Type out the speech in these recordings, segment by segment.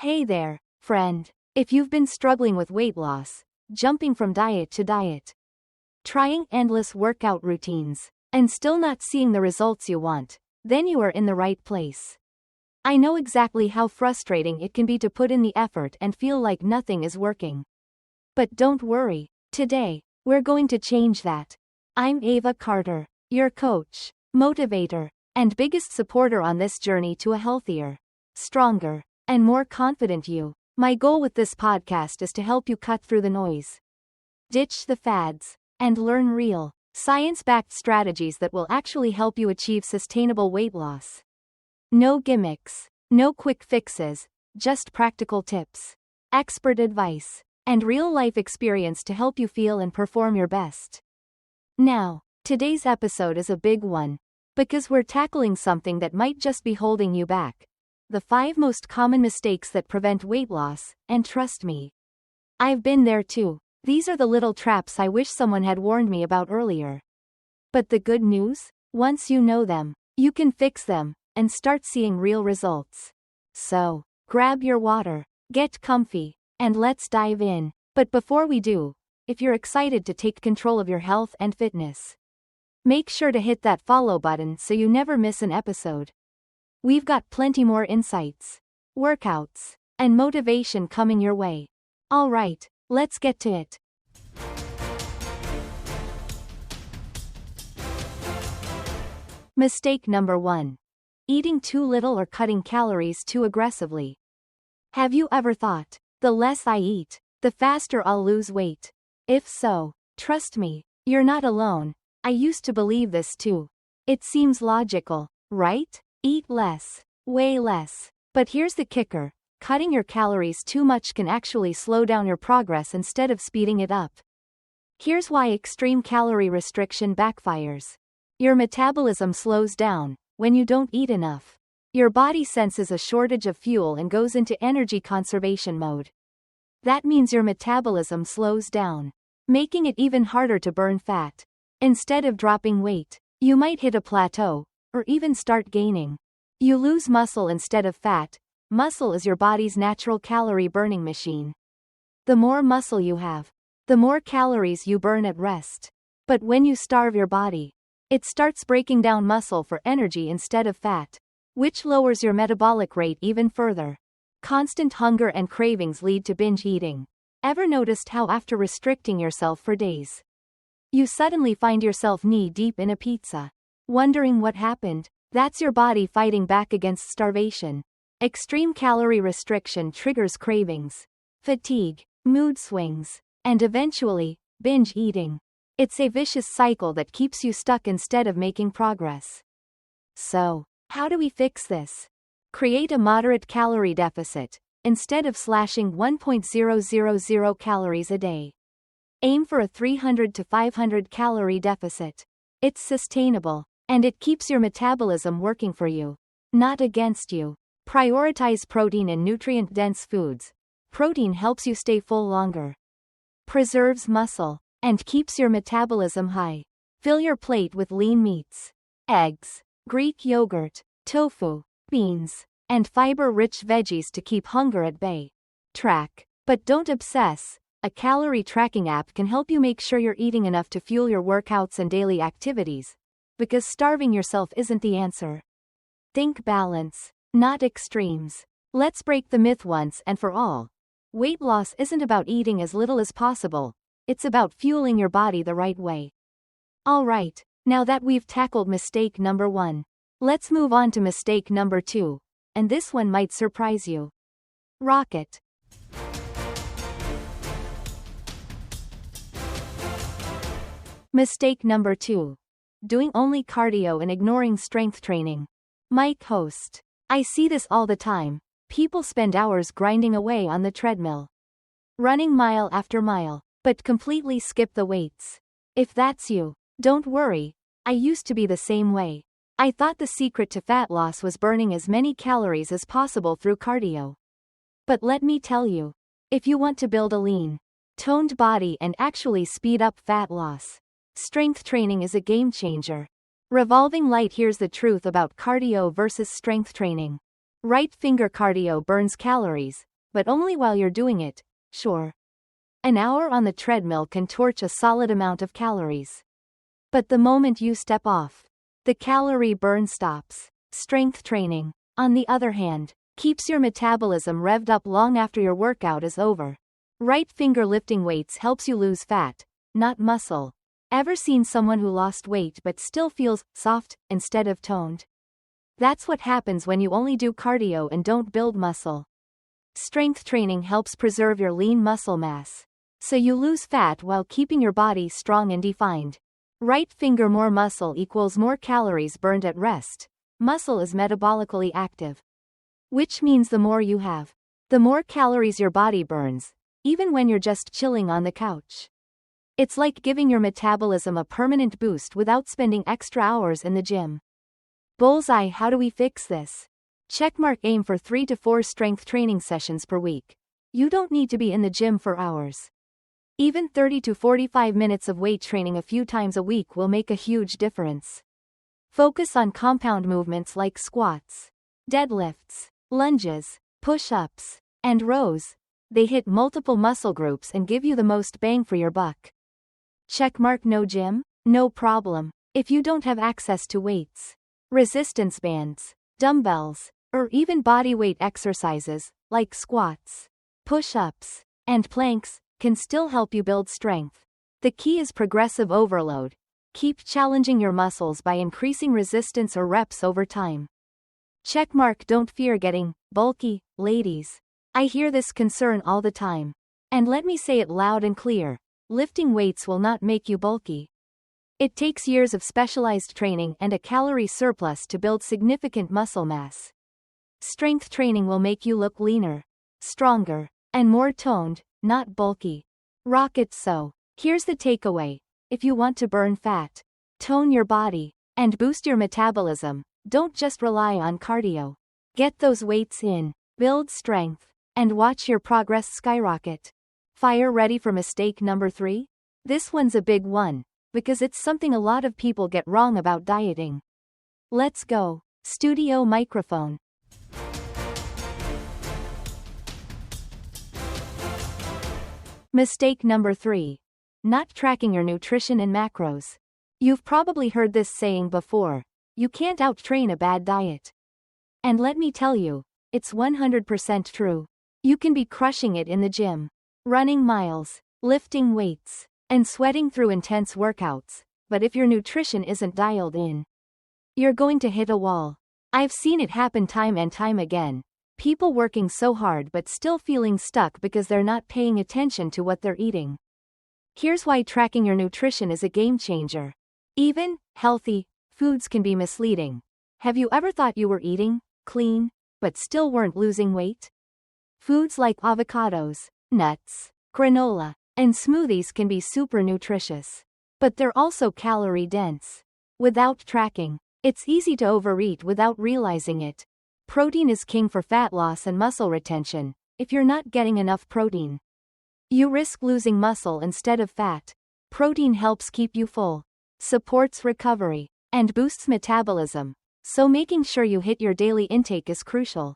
Hey there, friend. If you've been struggling with weight loss, jumping from diet to diet, trying endless workout routines, and still not seeing the results you want, then you are in the right place. I know exactly how frustrating it can be to put in the effort and feel like nothing is working. But don't worry, today, we're going to change that. I'm Ava Carter, your coach, motivator, and biggest supporter on this journey to a healthier, stronger, and more confident you. My goal with this podcast is to help you cut through the noise, ditch the fads, and learn real, science-backed strategies that will actually help you achieve sustainable weight loss. No gimmicks, no quick fixes, just practical tips, expert advice, and real-life experience to help you feel and perform your best. Now, today's episode is a big one, because we're tackling something that might just be holding you back. The 5 most common mistakes that prevent weight loss, and trust me, I've been there too. These are the little traps I wish someone had warned me about earlier. But the good news? Once you know them, you can fix them, and start seeing real results. So, grab your water, get comfy, and let's dive in. But before we do, if you're excited to take control of your health and fitness, make sure to hit that follow button so you never miss an episode. We've got plenty more insights, workouts, and motivation coming your way. Alright, let's get to it. Mistake number 1. Eating too little or cutting calories too aggressively. Have you ever thought, the less I eat, the faster I'll lose weight? If so, trust me, you're not alone. I used to believe this too. It seems logical, right? Eat less, way less. But here's the kicker. Cutting your calories too much can actually slow down your progress instead of speeding it up. Here's why extreme calorie restriction backfires. Your metabolism slows down when you don't eat enough. Your body senses a shortage of fuel and goes into energy conservation mode. That means your metabolism slows down, making it even harder to burn fat. Instead of dropping weight, you might hit a plateau, or even start gaining. You lose muscle instead of fat. Muscle is your body's natural calorie burning machine. The more muscle you have, the more calories you burn at rest. But when you starve your body, it starts breaking down muscle for energy instead of fat, which lowers your metabolic rate even further. Constant hunger and cravings lead to binge eating. Ever noticed how after restricting yourself for days, you suddenly find yourself knee-deep in a pizza? Wondering what happened? That's your body fighting back against starvation. Extreme calorie restriction triggers cravings, fatigue, mood swings, and eventually, binge eating. It's a vicious cycle that keeps you stuck instead of making progress. So, how do we fix this? Create a moderate calorie deficit. Instead of slashing 1,000 calories a day, aim for a 300 to 500 calorie deficit. It's sustainable, and it keeps your metabolism working for you, not against you. Prioritize protein and nutrient-dense foods. Protein helps you stay full longer, preserves muscle, and keeps your metabolism high. Fill your plate with lean meats, eggs, Greek yogurt, tofu, beans, and fiber-rich veggies to keep hunger at bay. Track, but don't obsess. A calorie tracking app can help you make sure you're eating enough to fuel your workouts and daily activities, because starving yourself isn't the answer. Think balance, not extremes. Let's break the myth once and for all. Weight loss isn't about eating as little as possible. It's about fueling your body the right way. Alright, now that we've tackled mistake number 1, let's move on to mistake number 2. And this one might surprise you. Rock it. Mistake number 2. Doing only cardio and ignoring strength training. Mike, host. I see this all the time. People spend hours grinding away on the treadmill, running mile after mile, but completely skip the weights. If that's you, don't worry. I used to be the same way. I thought the secret to fat loss was burning as many calories as possible through cardio. But let me tell you, if you want to build a lean, toned body and actually speed up fat loss, strength training is a game changer. Revolving light. Here's the truth about cardio versus strength training. Right finger cardio burns calories, but only while you're doing it, sure. An hour on the treadmill can torch a solid amount of calories. But the moment you step off, the calorie burn stops. Strength training, on the other hand, keeps your metabolism revved up long after your workout is over. Right finger lifting weights helps you lose fat, not muscle. Ever seen someone who lost weight but still feels soft instead of toned? That's what happens when you only do cardio and don't build muscle. Strength training helps preserve your lean muscle mass, so you lose fat while keeping your body strong and defined. Right finger more muscle equals more calories burned at rest. Muscle is metabolically active, which means the more you have, the more calories your body burns, even when you're just chilling on the couch. It's like giving your metabolism a permanent boost without spending extra hours in the gym. Bullseye. How do we fix this? Checkmark. Aim for 3 to 4 strength training sessions per week. You don't need to be in the gym for hours. Even 30 to 45 minutes of weight training a few times a week will make a huge difference. Focus on compound movements like squats, deadlifts, lunges, push-ups, and rows. They hit multiple muscle groups and give you the most bang for your buck. Checkmark. No gym? No problem. If you don't have access to weights, resistance bands, dumbbells, or even bodyweight exercises, like squats, push-ups, and planks, can still help you build strength. The key is progressive overload. Keep challenging your muscles by increasing resistance or reps over time. Checkmark. Don't fear getting bulky, ladies. I hear this concern all the time. And let me say it loud and clear. Lifting weights will not make you bulky. It takes years of specialized training and a calorie surplus to build significant muscle mass. Strength training will make you look leaner, stronger, and more toned, not bulky. Rock it. So, here's the takeaway. If you want to burn fat, tone your body, and boost your metabolism, don't just rely on cardio. Get those weights in, build strength, and watch your progress skyrocket. Fire. Ready for mistake number 3? This one's a big one, because it's something a lot of people get wrong about dieting. Let's go. Studio microphone. Mistake number 3. Not tracking your nutrition and macros. You've probably heard this saying before. You can't out-train a bad diet. And let me tell you, it's 100% true. You can be crushing it in the gym, running miles, lifting weights, and sweating through intense workouts, but if your nutrition isn't dialed in, you're going to hit a wall. I've seen it happen time and time again. People working so hard but still feeling stuck because they're not paying attention to what they're eating. Here's why tracking your nutrition is a game changer. Even healthy foods can be misleading. Have you ever thought you were eating clean, but still weren't losing weight? Foods like avocados, nuts, granola, and smoothies can be super nutritious, but they're also calorie dense. Without tracking, it's easy to overeat without realizing it. Protein is king for fat loss and muscle retention. If you're not getting enough protein, you risk losing muscle instead of fat. Protein helps keep you full, supports recovery, and boosts metabolism, so making sure you hit your daily intake is crucial.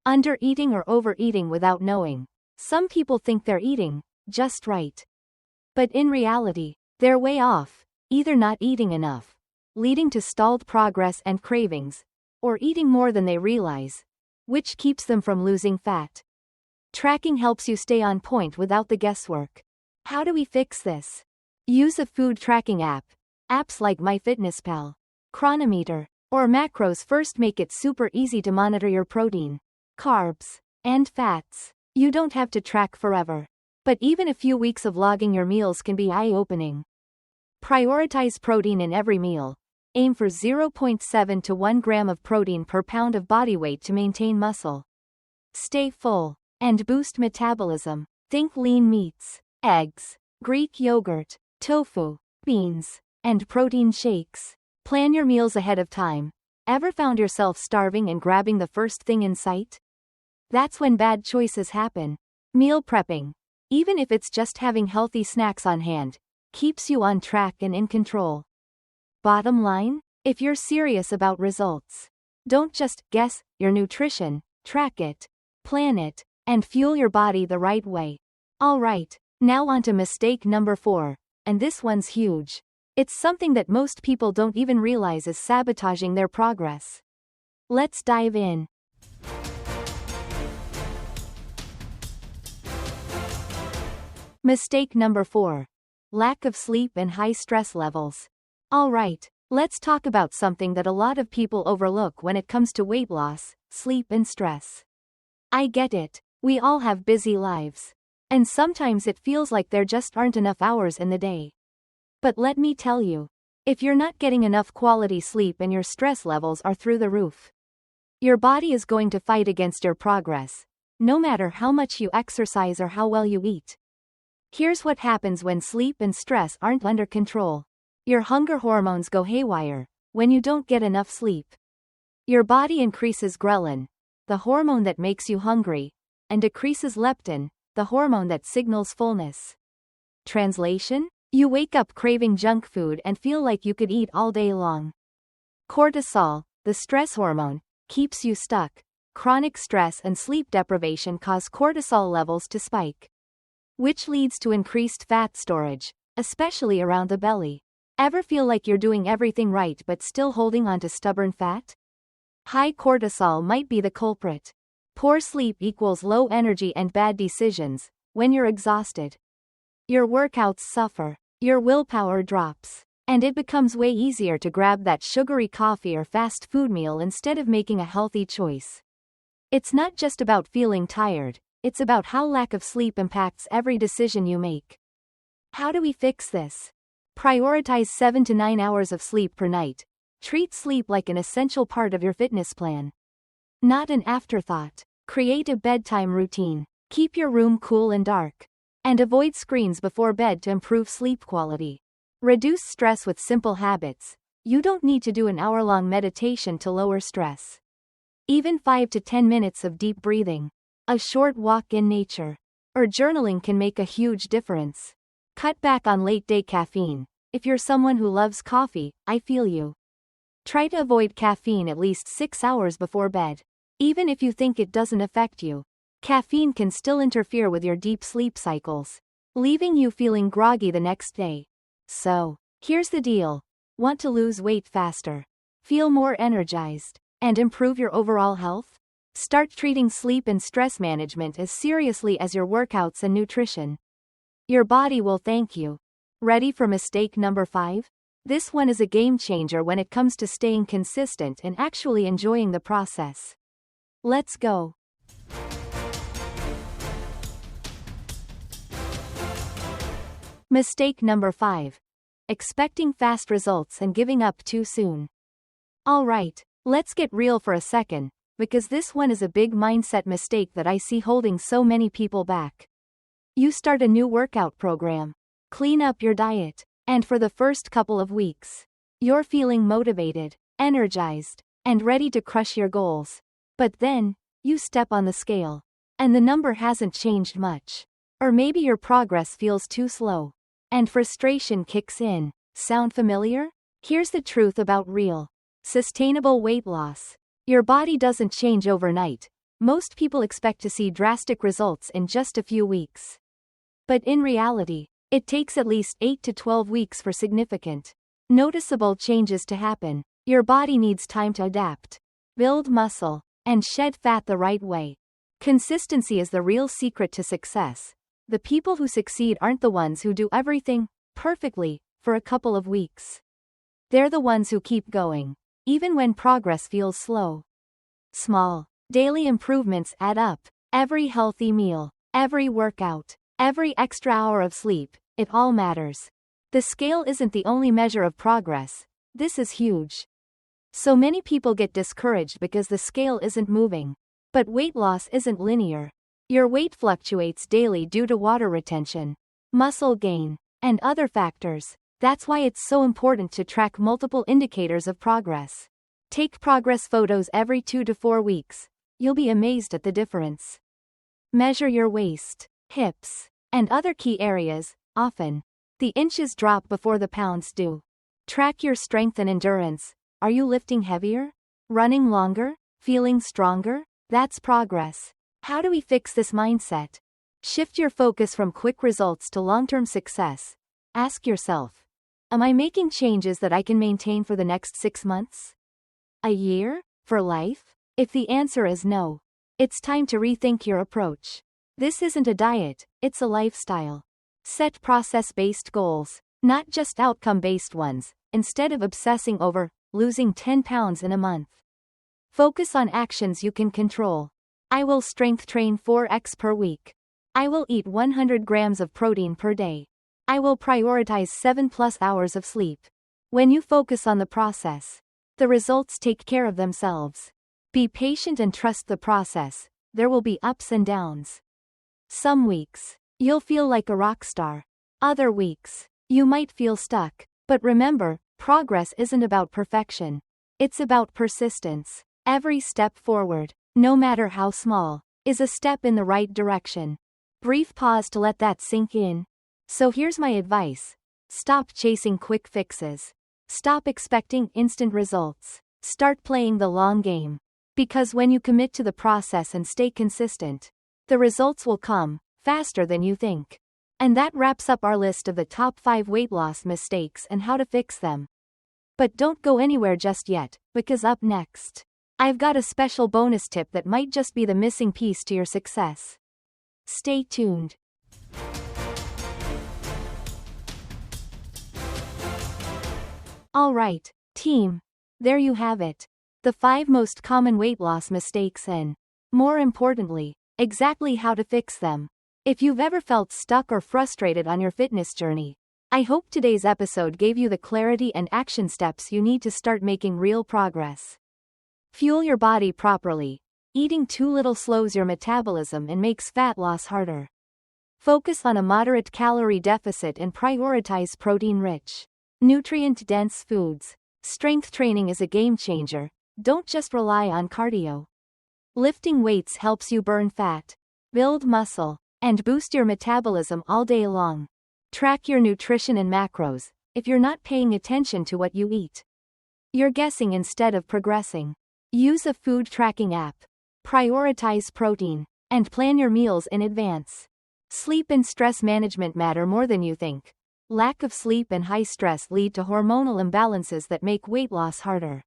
Under-eating or overeating without knowing. Some people think they're eating just right, but in reality, they're way off, either not eating enough, leading to stalled progress and cravings, or eating more than they realize, which keeps them from losing fat. Tracking helps you stay on point without the guesswork. How do we fix this? Use a food tracking app. Apps like MyFitnessPal, Chronometer, or Macros First make it super easy to monitor your protein, carbs, and fats. You don't have to track forever, but even a few weeks of logging your meals can be eye-opening. Prioritize protein in every meal. Aim for 0.7 to 1 gram of protein per pound of body weight to maintain muscle. Stay full and boost metabolism. Think lean meats, eggs, Greek yogurt, tofu, beans, and protein shakes. Plan your meals ahead of time. Ever found yourself starving and grabbing the first thing in sight? That's when bad choices happen. Meal prepping, even if it's just having healthy snacks on hand, keeps you on track and in control. Bottom line, if you're serious about results, don't just guess your nutrition, track it, plan it, and fuel your body the right way. Alright, now on to mistake number 4, and this one's huge. It's something that most people don't even realize is sabotaging their progress. Let's dive in. Mistake number 4. Lack of sleep and high stress levels. Alright, let's talk about something that a lot of people overlook when it comes to weight loss: sleep and stress. I get it, we all have busy lives. And sometimes it feels like there just aren't enough hours in the day. But let me tell you, if you're not getting enough quality sleep and your stress levels are through the roof, your body is going to fight against your progress, no matter how much you exercise or how well you eat. Here's what happens when sleep and stress aren't under control. Your hunger hormones go haywire when you don't get enough sleep. Your body increases ghrelin, the hormone that makes you hungry, and decreases leptin, the hormone that signals fullness. Translation? You wake up craving junk food and feel like you could eat all day long. Cortisol, the stress hormone, keeps you stuck. Chronic stress and sleep deprivation cause cortisol levels to spike, which leads to increased fat storage, especially around the belly. Ever feel like you're doing everything right but still holding on to stubborn fat? High cortisol might be the culprit. Poor sleep equals low energy and bad decisions. When you're exhausted, your workouts suffer, your willpower drops, and it becomes way easier to grab that sugary coffee or fast food meal instead of making a healthy choice. It's not just about feeling tired, it's about how lack of sleep impacts every decision you make. How do we fix this? Prioritize 7 to 9 hours of sleep per night. Treat sleep like an essential part of your fitness plan, not an afterthought. Create a bedtime routine. Keep your room cool and dark, and avoid screens before bed to improve sleep quality. Reduce stress with simple habits. You don't need to do an hour-long meditation to lower stress. Even 5 to 10 minutes of deep breathing, a short walk in nature, or journaling can make a huge difference. Cut back on late-day caffeine. If you're someone who loves coffee, I feel you. Try to avoid caffeine at least 6 hours before bed. Even if you think it doesn't affect you, caffeine can still interfere with your deep sleep cycles, leaving you feeling groggy the next day. So, here's the deal. Want to lose weight faster, feel more energized, and improve your overall health? Start treating sleep and stress management as seriously as your workouts and nutrition. Your body will thank you. Ready for mistake number 5? This one is a game changer when it comes to staying consistent and actually enjoying the process. Let's go. Mistake number 5. Expecting fast results and giving up too soon. Alright, let's get real for a second, because this one is a big mindset mistake that I see holding so many people back. You start a new workout program, clean up your diet, and for the first couple of weeks, you're feeling motivated, energized, and ready to crush your goals. But then, you step on the scale, and the number hasn't changed much. Or maybe your progress feels too slow, and frustration kicks in. Sound familiar? Here's the truth about real, sustainable weight loss. Your body doesn't change overnight. Most people expect to see drastic results in just a few weeks. But in reality, it takes at least 8 to 12 weeks for significant, noticeable changes to happen. Your body needs time to adapt, build muscle, and shed fat the right way. Consistency is the real secret to success. The people who succeed aren't the ones who do everything perfectly for a couple of weeks. They're the ones who keep going, even when progress feels slow. Small, daily improvements add up. Every healthy meal, every workout, every extra hour of sleep, it all matters. The scale isn't the only measure of progress. This is huge. So many people get discouraged because the scale isn't moving. But weight loss isn't linear. Your weight fluctuates daily due to water retention, muscle gain, and other factors. That's why it's so important to track multiple indicators of progress. Take progress photos every 2 to 4 weeks. You'll be amazed at the difference. Measure your waist, hips, and other key areas. Often, the inches drop before the pounds do. Track your strength and endurance. Are you lifting heavier? Running longer? Feeling stronger? That's progress. How do we fix this mindset? Shift your focus from quick results to long-term success. Ask yourself, am I making changes that I can maintain for the next 6 months? A year? For life? If the answer is no, it's time to rethink your approach. This isn't a diet, it's a lifestyle. Set process-based goals, not just outcome-based ones, instead of obsessing over losing 10 pounds in a month. Focus on actions you can control. I will strength train 4x per week. I will eat 100 grams of protein per day. I will prioritize 7+ hours of sleep. When you focus on the process, the results take care of themselves. Be patient and trust the process. There will be ups and downs. Some weeks, you'll feel like a rock star. Other weeks, you might feel stuck. But remember, progress isn't about perfection. It's about persistence. Every step forward, no matter how small, is a step in the right direction. Brief pause to let that sink in. So here's my advice. Stop chasing quick fixes. Stop expecting instant results. Start playing the long game. Because when you commit to the process and stay consistent, the results will come faster than you think. And that wraps up our list of the top 5 weight loss mistakes and how to fix them. But don't go anywhere just yet, because up next, I've got a special bonus tip that might just be the missing piece to your success. Stay tuned. Alright, team. There you have it. The 5 most common weight loss mistakes and, more importantly, exactly how to fix them. If you've ever felt stuck or frustrated on your fitness journey, I hope today's episode gave you the clarity and action steps you need to start making real progress. Fuel your body properly. Eating too little slows your metabolism and makes fat loss harder. Focus on a moderate calorie deficit and prioritize protein-rich, nutrient-dense foods. Strength training is a game changer. Don't just rely on cardio. Lifting weights helps you burn fat, build muscle, and boost your metabolism all day long. Track your nutrition and macros. If you're not paying attention to what you eat, you're guessing instead of progressing. Use a food tracking app. Prioritize protein, and plan your meals in advance. Sleep and stress management matter more than you think. Lack of sleep and high stress lead to hormonal imbalances that make weight loss harder.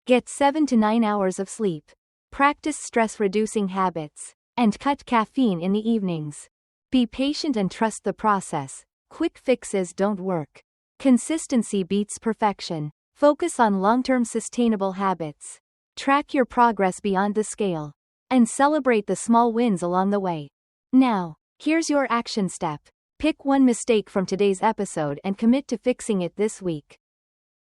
Get 7 to 9 hours of sleep. Practice stress-reducing habits, and cut caffeine in the evenings. Be patient and trust the process. Quick fixes don't work. Consistency beats perfection. Focus on long-term sustainable habits. Track your progress beyond the scale, and celebrate the small wins along the way. Now, here's your action step. Pick one mistake from today's episode and commit to fixing it this week.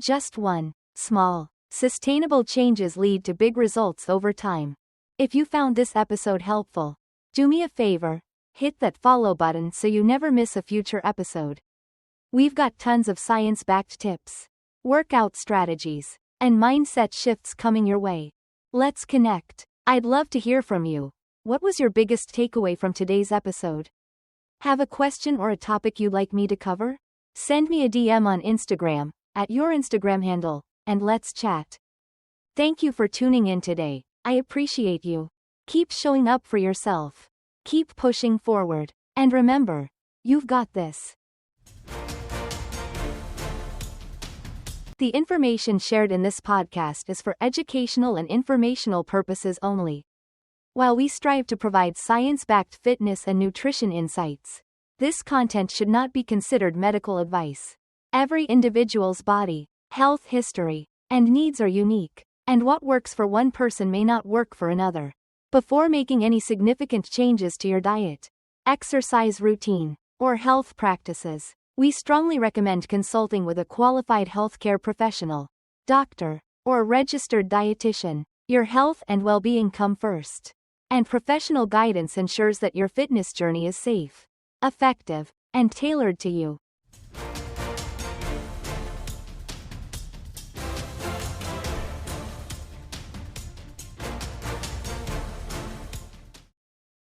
Just one. Small, sustainable changes lead to big results over time. If you found this episode helpful, do me a favor, hit that follow button so you never miss a future episode. We've got tons of science-backed tips, workout strategies, and mindset shifts coming your way. Let's connect. I'd love to hear from you. What was your biggest takeaway from today's episode? Have a question or a topic you'd like me to cover? Send me a DM on Instagram, at your Instagram handle, and let's chat. Thank you for tuning in today. I appreciate you. Keep showing up for yourself. Keep pushing forward. And remember, you've got this. The information shared in this podcast is for educational and informational purposes only. While we strive to provide science-backed fitness and nutrition insights, this content should not be considered medical advice. Every individual's body, health history, and needs are unique, and what works for one person may not work for another. Before making any significant changes to your diet, exercise routine, or health practices, we strongly recommend consulting with a qualified healthcare professional, doctor, or registered dietitian. Your health and well-being come first, and professional guidance ensures that your fitness journey is safe, effective, and tailored to you.